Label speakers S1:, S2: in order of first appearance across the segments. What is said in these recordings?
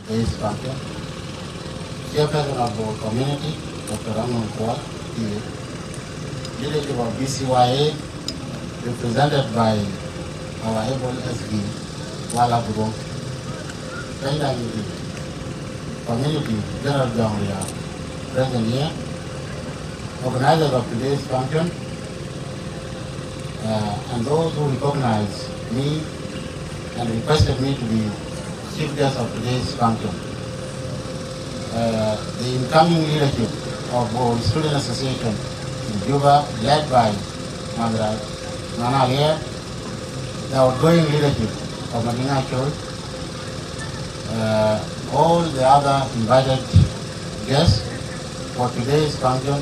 S1: based function. Chairperson of our community, Dr. Ramon Kwa, leadership of BCYA, represented by our able SB, Ajakguong, community, General Ganglia, present here, organizers of today's function, and those who recognize me and requested me to be chief guest of today's function. The incoming leadership of our student association in Juba, led by Nana here, the outgoing leadership of Madina Church, all the other invited guests for today's function,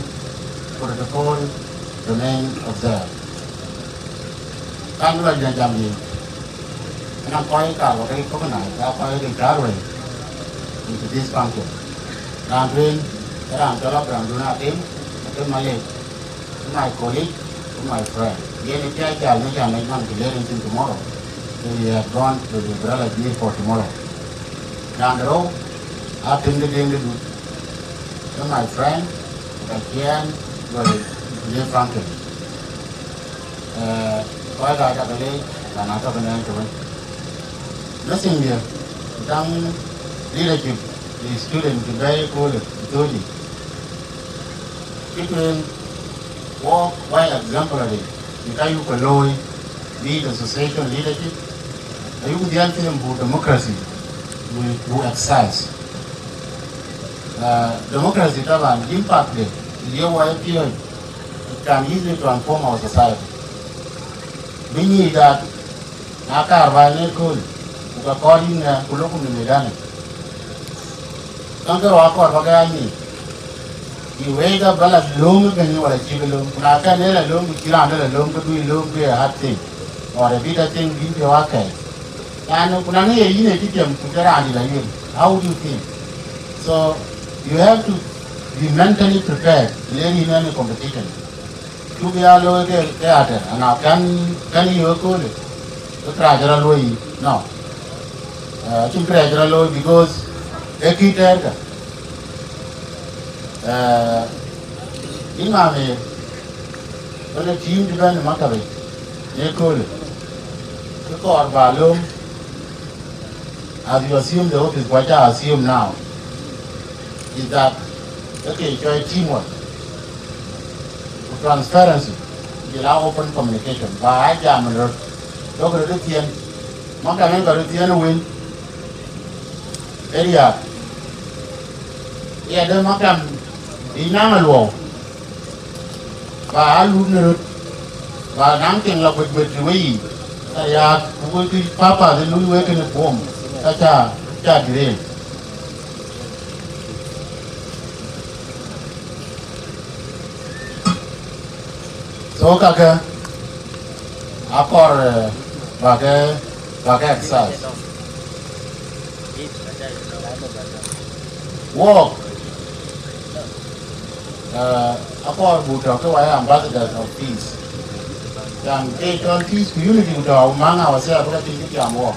S1: protocol remain observed. Kan la jam ni, na koi ka wa kai ko na ka koi ri ka roi into this function. Ran rin, ran jala ran duna tim, to my colleague, to my friend. Ye ni kya jal ni jam ni man to learn tomorrow. So we have gone to the umbrella deal for tomorrow. Ran ro, a tim de do. To my friend, I can go to this function. Có ra cho cái này là nó cho cái này rồi. Nothing here. Đang leadership, the student today call it authority. People walk by exemplary. Because you can lawyer, lead association leadership. You can deal with democracy, who exercise. Democracy taban impact it. It can easily transform our society. We need that. Nakar vayne kul, uka calling kulokum ni medani. Kanker wakor bagay ni. Iwega bala long kani wala chibelong. Naka nela long kila nela long kadu long be hard thing or a bit thing be wakai. And kunani yine kityam kutera andi la yun. How do you think? So you have to be mentally prepared. Learn in any competition. To be a lower theater, and I can you call it? The treasure low. No. I think treasure low because a key theater. In my way, when a team depends on Makabe, they call it. The core balloon, as you assume the office, what I assume now is that, okay, join teamwork. Transparency, allow open communication. By Ajak, look at the TN, Makaman got a TN win. Area. Yeah, the Makam, inaugural. By Alumnus, by Nanking up with the way. Ajak, who will teach Papa the new work in the home. Such a chat. So kaka akor bagai exercise walk akor buta ke waya ambassadors of peace yang turn peace to unity buta manga wasa buka tinggi jam walk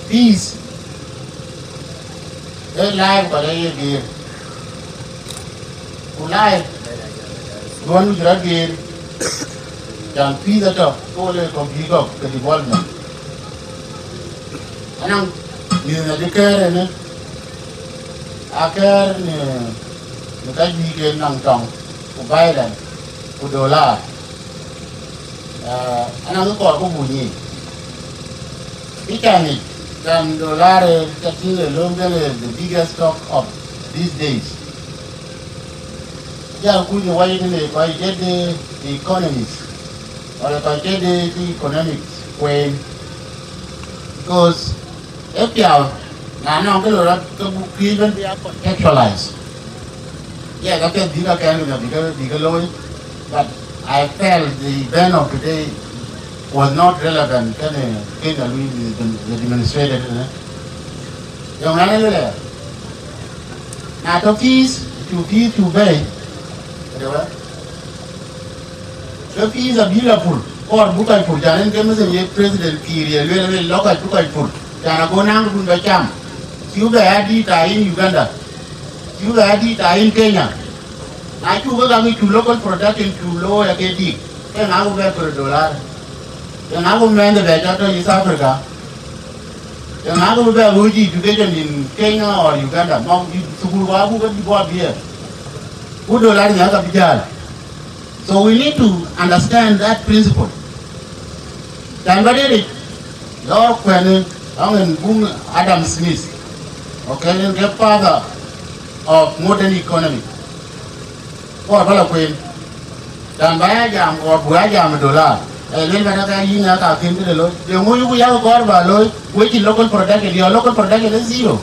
S1: peace live pada ye dir live One would again can feed the top, all the complete of the development. And I'm in the care and I care the country in Nangtong, for violence, for dollar. And I'm called Buni. He can dollar catching the longer the biggest stock of these days. Yeah, could you wait if I get the economics or if I get the economics way? Because if you are now even contextualized. Yeah, that's a bigger kind of bigger loan, but I felt the event of today was not relevant. Can the demonstrated? Young man, now to fees to pay. The fees are beautiful or Bukai Pur, Janan Gamas and President Kiri, very local Bukai Pur. Jana go nang kun bacham. Cuba adi ta in Uganda. Cuba adi ta in Kenya. Na Cuba kami to local production to low ya kedi. Then I will bet for $1. Then I will man the better in South Africa. Then I will bet Uji education in Kenya or Uganda. Mom, you Sukuwabu got you bought here. $1 So we need to understand that principle. Dan badere Lord Quenen, Angen Boom Adam Smith, okay, the father of modern economy. Or Bala Queen, Dan Bayajam or Buajam dollar. And then Banaka Yinaka came to the Lord. The only we have got by Lloyd, which is local production, your local production is zero.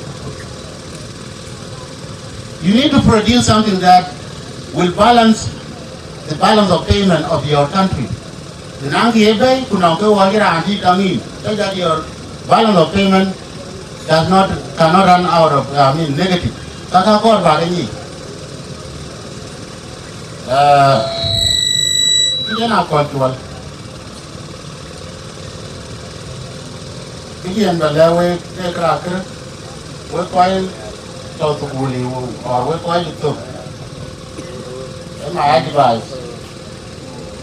S1: You need to produce something that will balance the balance of payment of your country. The Nangi Ebe, Kunanko Wajira and Hitangin, so that your balance of payment cannot run out of negative. Taka Kor Bagani. Kijana control. Kijan Balawe, the cracker, we're quite to bully or we're quite to. My advice.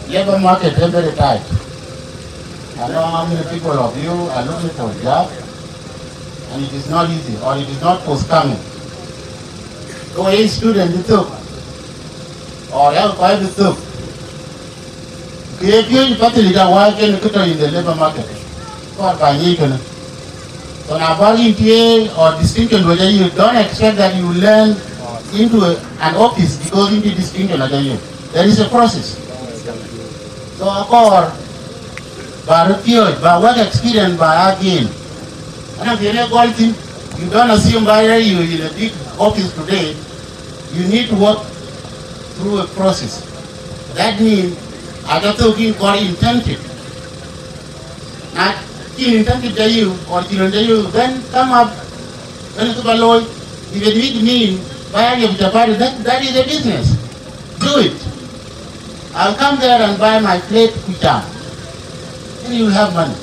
S1: Labor market is very tight. I know how many people of you are looking for a job, and it is not easy, or it is not forthcoming. Go a student to took, or help by the took. If you particularly work in the labor market, or by Nikan. So now, bargain or distinction, whether you don't expect that you learn into an office because into distinction, there is a process. So, by refuge, by work experience, by again. And if you don't assume by you in a big office today, you need to work through a process. That means, I got talking called intensive. Now, intensive to you or to you, then come up, when it's about Lloyd, if it means, that is a business. Do it. I'll come there and buy my plate kucham. And you'll have money.